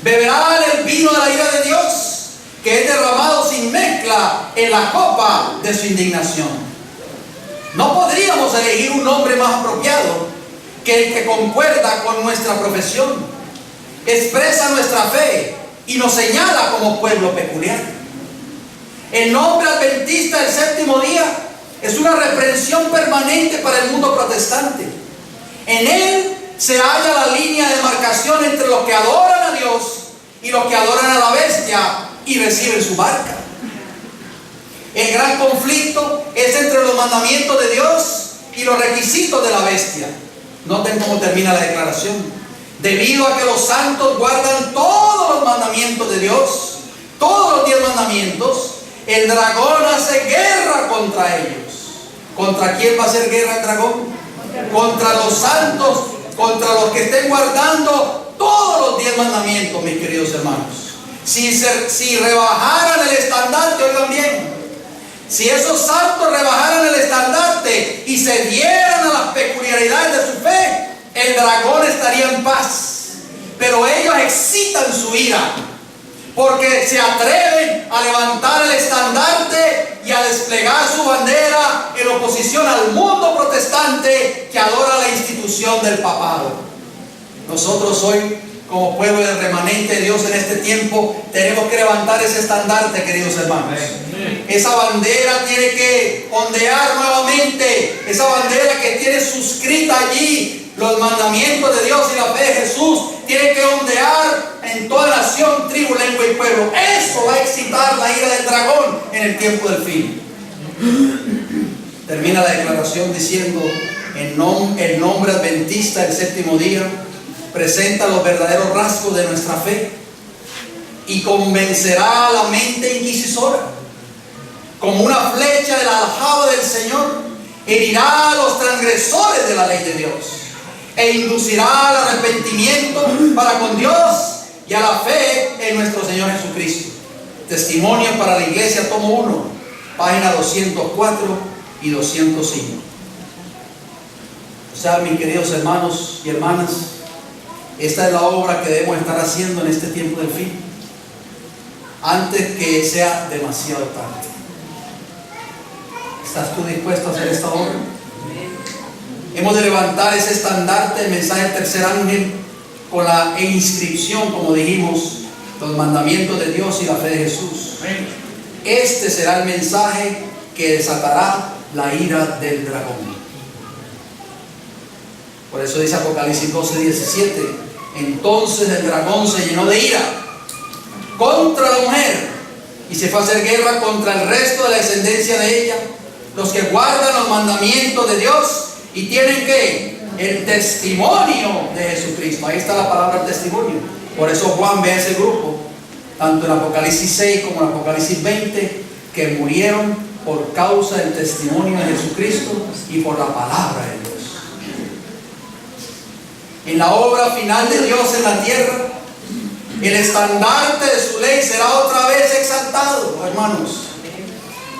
Beberán el vino de la ira de Dios, que es derramado sin mezcla en la copa de su indignación. No podríamos elegir un nombre más apropiado que el que concuerda con nuestra profesión, expresa nuestra fe y nos señala como pueblo peculiar. El nombre adventista del séptimo día es una reprensión permanente para el mundo protestante. En él se halla la línea de marcación entre los que adoran a Dios y los que adoran a la bestia y reciben su marca. El gran conflicto es entre los mandamientos de Dios y los requisitos de la bestia. Noten cómo termina la declaración. Debido a que los santos guardan todos los mandamientos de Dios, todos los 10 mandamientos, el dragón hace guerra contra ellos. ¿Contra quién va a hacer guerra el dragón? Contra los santos, contra los que estén guardando todos los 10 mandamientos, mis queridos hermanos. Si rebajaran el estandarte, oigan bien, si esos santos rebajaran el estandarte y se dieran a las peculiaridades de su fe, el dragón estaría en paz. Pero ellos excitan su ira, porque se atreven a levantar el estandarte y a desplegar su bandera en oposición al mundo protestante que adora la institución del papado. Nosotros hoy, como pueblo del remanente de Dios en este tiempo, tenemos que levantar ese estandarte, queridos hermanos. Esa bandera tiene que ondear nuevamente, esa bandera que tiene suscrita allí los mandamientos de Dios y la fe de Jesús, tiene que ondear en toda nación, tribu, lengua y pueblo. Eso va a excitar la ira del dragón en el tiempo del fin. Termina la declaración diciendo: el nombre adventista del séptimo día presenta los verdaderos rasgos de nuestra fe y convencerá a la mente inquisidora. Como una flecha de la aljaba del Señor, herirá a los transgresores de la ley de Dios e inducirá al arrepentimiento para con Dios y a la fe en nuestro Señor Jesucristo. Testimonio para la Iglesia, tomo 1, página 204 y 205. O sea, mis queridos hermanos y hermanas, esta es la obra que debemos estar haciendo en este tiempo del fin, antes que sea demasiado tarde. ¿Estás tú dispuesto a hacer esta obra? Hemos de levantar ese estandarte, el mensaje del tercer ángel, con la inscripción, como dijimos, los mandamientos de Dios y la fe de Jesús. Este será el mensaje que desatará la ira del dragón. Por eso dice Apocalipsis 12:17: entonces el dragón se llenó de ira contra la mujer y se fue a hacer guerra contra el resto de la descendencia de ella, los que guardan los mandamientos de Dios y tienen que el testimonio de Jesucristo. Ahí está la palabra testimonio. Por eso Juan ve a ese grupo, tanto en Apocalipsis 6 como en Apocalipsis 20, que murieron por causa del testimonio de Jesucristo y por la palabra de Dios. En la obra final de Dios en la tierra, el estandarte de su ley será otra vez exaltado, hermanos.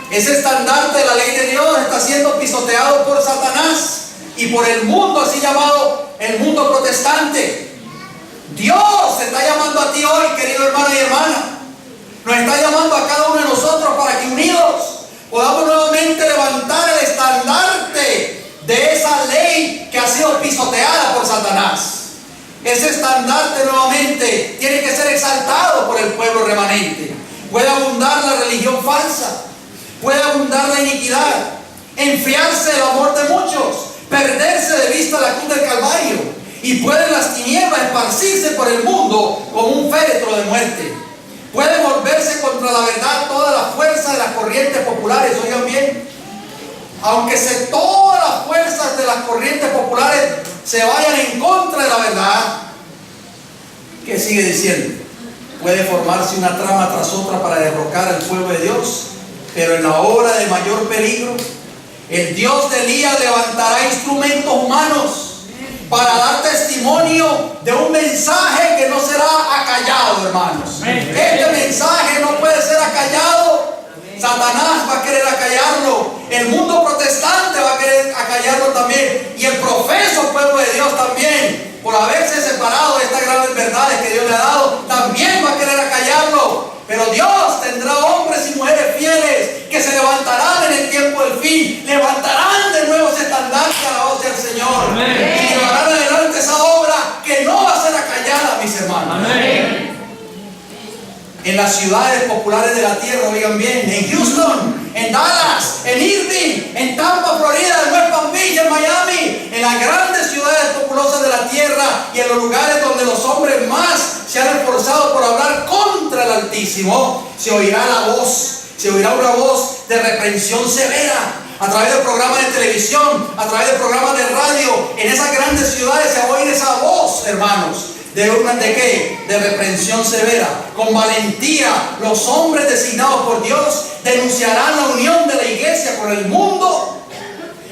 Ese estandarte de la ley de Dios está siendo pisoteado por Satanás y por el mundo, así llamado el mundo protestante. Dios te está llamando a ti hoy, querido hermano y hermana. Nos está llamando a cada uno de nosotros para que unidos podamos nuevamente levantar el estandarte de esa ley que ha sido pisoteada por Satanás. Ese estandarte nuevamente tiene que ser exaltado por el pueblo remanente. Puede abundar la religión falsa, puede abundar la iniquidad, enfriarse el amor de muchos, perderse de vista la cruz del Calvario, y pueden las tinieblas esparcirse por el mundo como un féretro de muerte. Puede volverse contra la verdad toda la fuerza de las corrientes populares. Oigan bien, aunque todas las fuerzas de las corrientes populares se vayan en contra de la verdad, ¿qué sigue diciendo? Puede formarse una trama tras otra para derrocar al pueblo de Dios, pero en la hora de mayor peligro, el Dios de Elías levantará instrumentos humanos para dar testimonio de un mensaje que no será acallado, hermanos. Este mensaje no puede ser acallado. Satanás va a querer acallarlo, el mundo protestante va a querer acallarlo también, y el profeso pueblo de Dios también, por haberse separado de estas grandes verdades que Dios le ha dado, también va a querer acallarlo. Pero Dios tendrá hombres y mujeres fieles que se levantarán en el tiempo del fin, levantarán de nuevo ese estandarte a la voz del Señor. Amén. Y llevarán adelante esa obra que no va a ser acallada, mis hermanos. Amén. En las ciudades populares de la tierra, oigan bien, en Houston, en Dallas, en Irving, en Tampa, Florida, en West Palm Beach, en Miami, en las grandes ciudades populosas de la tierra y en los lugares donde los hombres más se han esforzado por hablar contra el Altísimo, se oirá la voz, se oirá una voz de reprensión severa a través de programas de televisión, a través de programas de radio. En esas grandes ciudades se va a oír esa voz, hermanos. ¿De qué? De reprensión severa. Con valentía, los hombres designados por Dios denunciarán la unión de la iglesia con el mundo.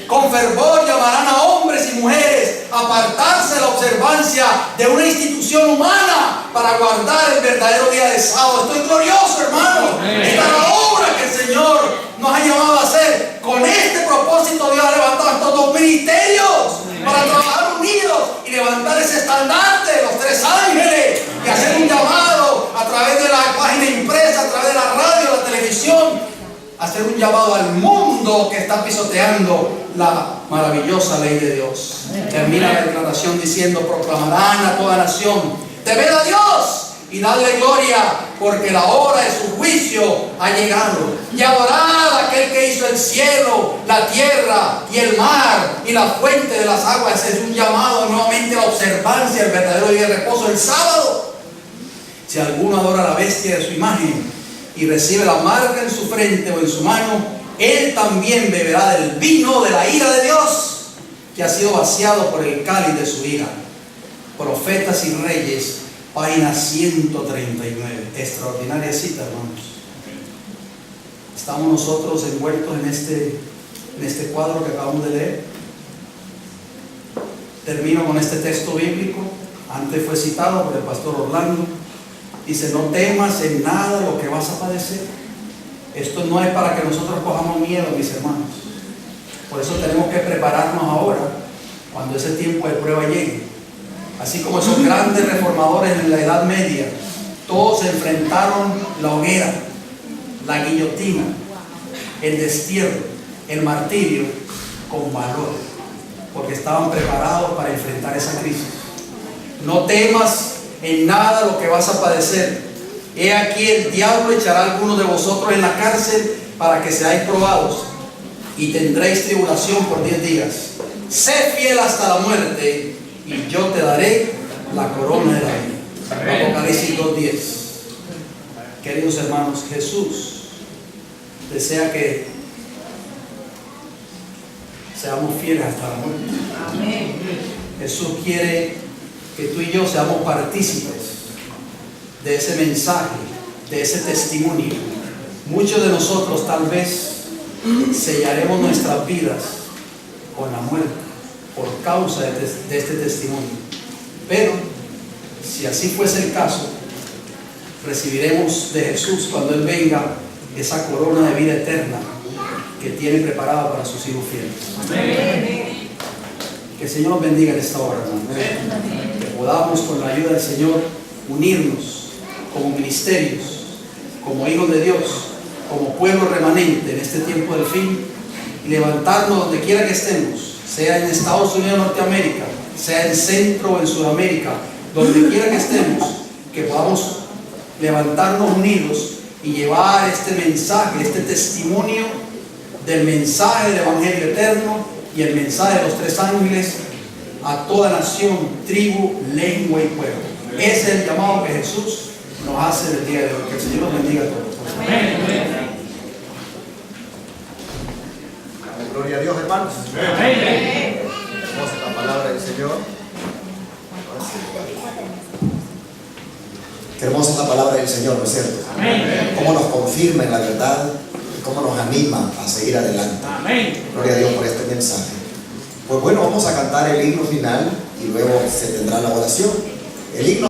Con fervor llamarán a hombres y mujeres a apartarse de la observancia de una institución humana para guardar el verdadero día de sábado. Esto es glorioso, hermano. Esta es la obra que el Señor nos ha llamado a hacer. Con este propósito Dios ha levantado estos dos ministerios para trabajar unidos y levantar ese estandarte de los tres ángeles, y hacer un llamado a través de la página impresa, a través de la radio, la televisión, hacer un llamado al mundo que está pisoteando la maravillosa ley de Dios. Termina la declaración diciendo: proclamarán a toda nación, temed a Dios y dadle gloria, porque la hora de su juicio ha llegado. Y adorad a aquel que hizo el cielo, la tierra y el mar y la fuente de las aguas. Es un llamado nuevamente a la observancia del verdadero día de reposo, el sábado. Si alguno adora a la bestia de su imagen y recibe la marca en su frente o en su mano, él también beberá del vino de la ira de Dios, que ha sido vaciado por el cáliz de su ira. Profetas y Reyes, página 139. Extraordinaria cita, hermanos. Estamos nosotros envueltos en este cuadro que acabamos de leer. Termino con este texto bíblico. Antes fue citado por el pastor Orlando. Dice: no temas en nada lo que vas a padecer. Esto no es para que nosotros cojamos miedo, mis hermanos. Por eso tenemos que prepararnos ahora, cuando ese tiempo de prueba llegue. Así como esos grandes reformadores en la Edad Media, todos enfrentaron la hoguera, la guillotina, el destierro, el martirio con valor, porque estaban preparados para enfrentar esa crisis. No temas en nada lo que vas a padecer. He aquí, el diablo echará a algunos de vosotros en la cárcel para que seáis probados, y tendréis tribulación por 10 días. Sé fiel hasta la muerte, y yo te daré la corona de la vida. Apocalipsis 2:10. Queridos hermanos, Jesús desea que seamos fieles hasta la muerte.
Amén.
Jesús quiere que tú y yo seamos partícipes de ese mensaje, de ese testimonio. Muchos de nosotros tal vez sellaremos nuestras vidas con la muerte por causa de este testimonio. Pero si así fuese el caso, recibiremos de Jesús cuando Él venga esa corona de vida eterna que tiene preparada para sus hijos fieles.
Amén.
Que el Señor nos bendiga en esta hora, hermanos. Que podamos con la ayuda del Señor unirnos como ministerios, como hijos de Dios, como pueblo remanente en este tiempo del fin, y levantarnos donde quiera que estemos, sea en Estados Unidos de Norteamérica, sea en Centro o en Sudamérica, donde quiera que estemos, que podamos levantarnos unidos y llevar este mensaje, este testimonio del mensaje del Evangelio eterno y el mensaje de los tres ángeles a toda nación, tribu, lengua y pueblo. Ese es el llamado que Jesús nos hace el día de hoy. Que el Señor nos bendiga a todos.
Amén.
Gloria a Dios, hermanos.
Amén.
Hermosa la palabra del Señor. Qué hermosa es la palabra del Señor, ¿no es cierto?
Amén.
Cómo nos confirma en la verdad y cómo nos anima a seguir adelante.
Amén.
Gloria a Dios por este mensaje. Pues bueno, vamos a cantar el himno final y luego se tendrá la oración. El himno